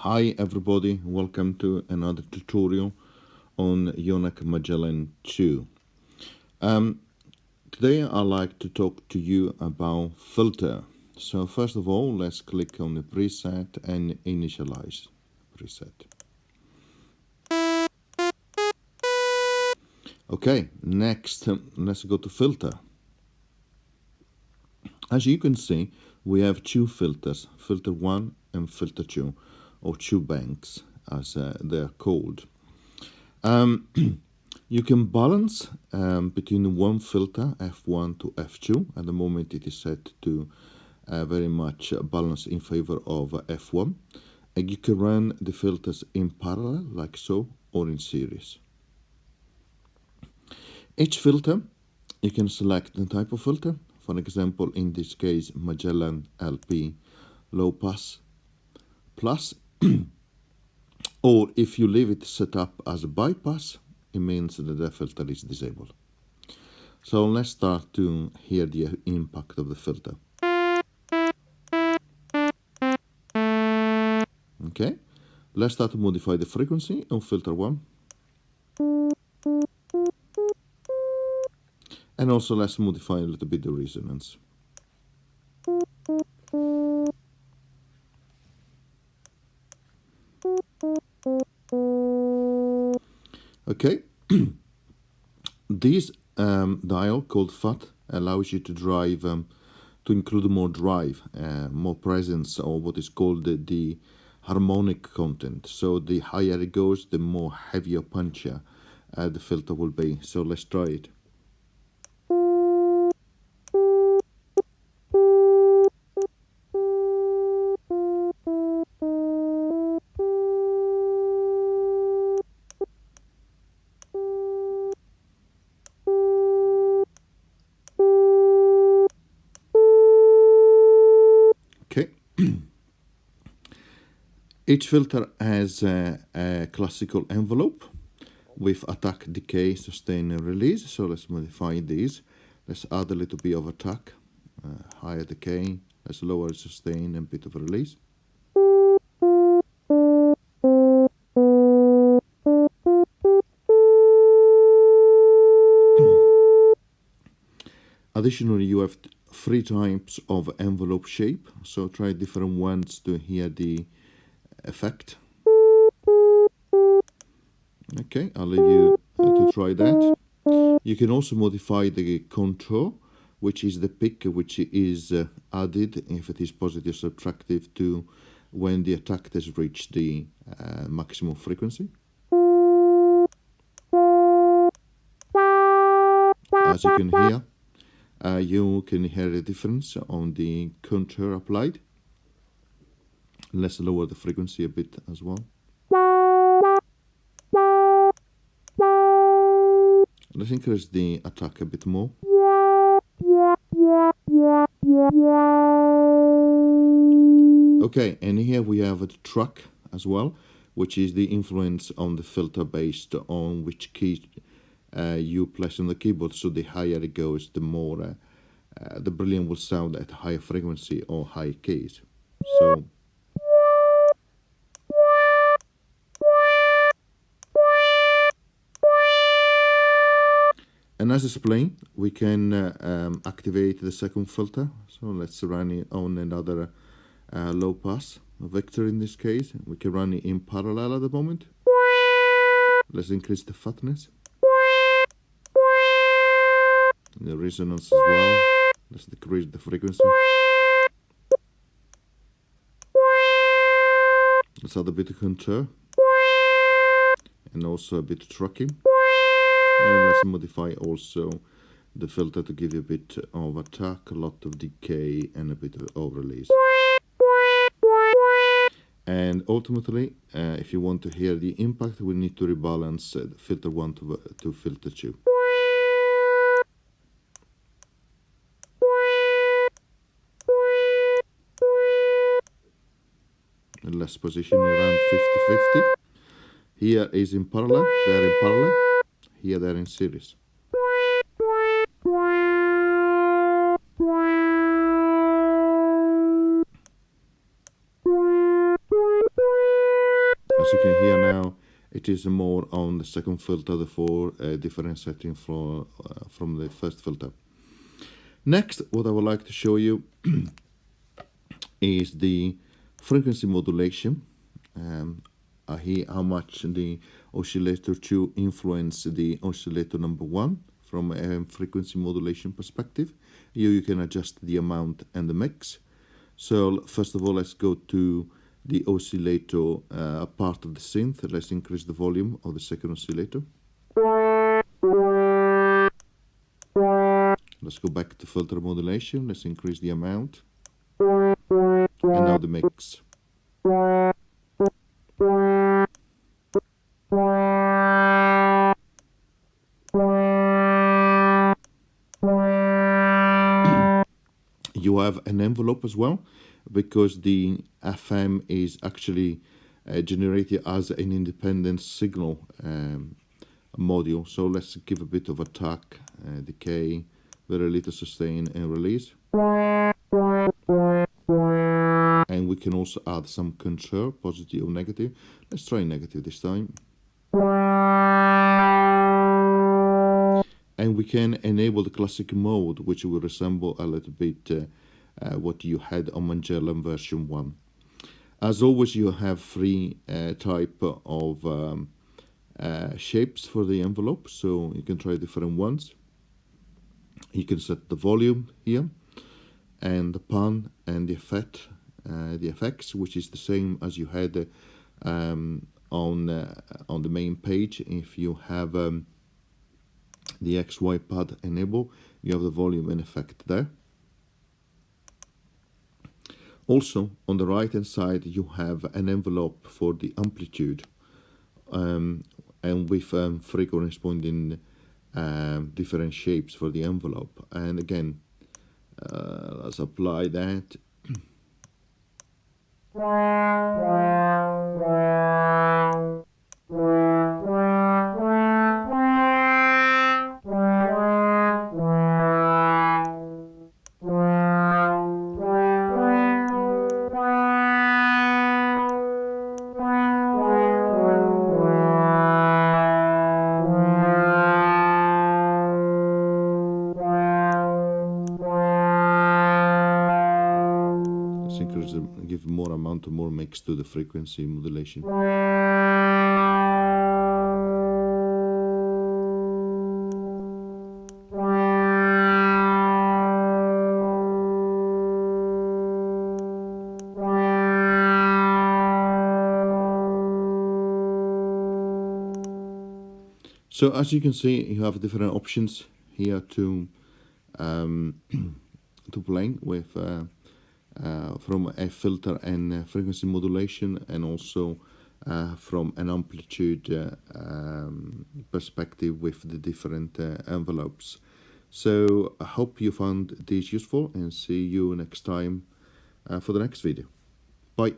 Hi everybody, welcome to another tutorial on Yonac Magellan 2. Today I'd like to talk to you about filter. So first of all, let's click on the preset and initialize preset. Okay, next let's go to filter. As you can see, we have two filters, filter 1 and filter 2, or two banks as they are called. You can balance between one filter, F1 to F2. At the moment it is set to very much balance in favor of F1. And you can run the filters in parallel, like so, or in series. Each filter, you can select the type of filter. For example, in this case, Magellan LP low pass plus. Or if you leave it set up as a bypass, it means that the filter is disabled. So let's start to hear the impact of the filter. Okay, let's start to modify the frequency on filter 1. And also let's modify a little bit the resonance. Okay, this dial called FAT allows you to drive, to include more drive, more presence, or what is called the harmonic content. So the higher it goes, the more heavier puncher the filter will be. So let's try it. Okay. Each filter has a classical envelope with attack, decay, sustain, and release. So let's modify these. Let's add a little bit of attack, higher decay. Let's lower sustain and a bit of release. Additionally, you have three types of envelope shape. So try different ones to hear the effect. Okay, I'll leave you to try that. You can also modify the contour, which is the peak which is added if it is positive subtractive to when the attack has reached the maximum frequency. As you can hear, you can hear the difference on the contour applied. Let's lower the frequency a bit as well. Let's increase the attack a bit more. Okay, and here we have a track as well, which is the influence on the filter based on which key you place on the keyboard. So the higher it goes, the more the brilliant will sound at higher frequency or high keys. So and as explained, we can activate the second filter. So let's run it on another low pass vector in this case. We can run it in parallel at the moment. Let's increase the fatness. The resonance as well. Let's decrease the frequency. Let's add a bit of contour. And also a bit of tracking. And let's modify also the filter to give you a bit of attack, a lot of decay, and a bit of release. And ultimately, if you want to hear the impact, we need to rebalance filter 1 to filter 2. And let's position around 50-50. Here is in parallel, they're in parallel. Here they're in series. you can hear now, it is more on the second filter, the four different settings from the first filter. Next, what I would like to show you is the frequency modulation. Here how much the oscillator 2 influence the oscillator number 1 from a frequency modulation perspective. Here you can adjust the amount and the mix. So first of all, let's go to the oscillator part of the synth. Let's increase the volume of the second oscillator. Let's go back to filter modulation. Let's increase the amount. And now the mix. You have an envelope as well, because the FM is actually generated as an independent signal module. So let's give a bit of attack, decay, very little sustain and release. And we can also add some control, positive or negative. Let's try negative this time. And we can enable the classic mode, which will resemble a little bit what you had on Magellan version 1. As always, you have three type of shapes for the envelope, so you can try different ones. You can set the volume here, and the pan and the effects, which is the same as you had on the main page. If you have the XY pad enabled, you have the volume and effect there. Also, on the right hand side, you have an envelope for the amplitude, and with three corresponding different shapes for the envelope. And again, let's apply that. Give more amount of more mix to the frequency modulation. So as you can see, you have different options here to play with from a filter and frequency modulation, and also from an amplitude perspective with the different envelopes. So I hope you found this useful, and see you next time for the next video. Bye.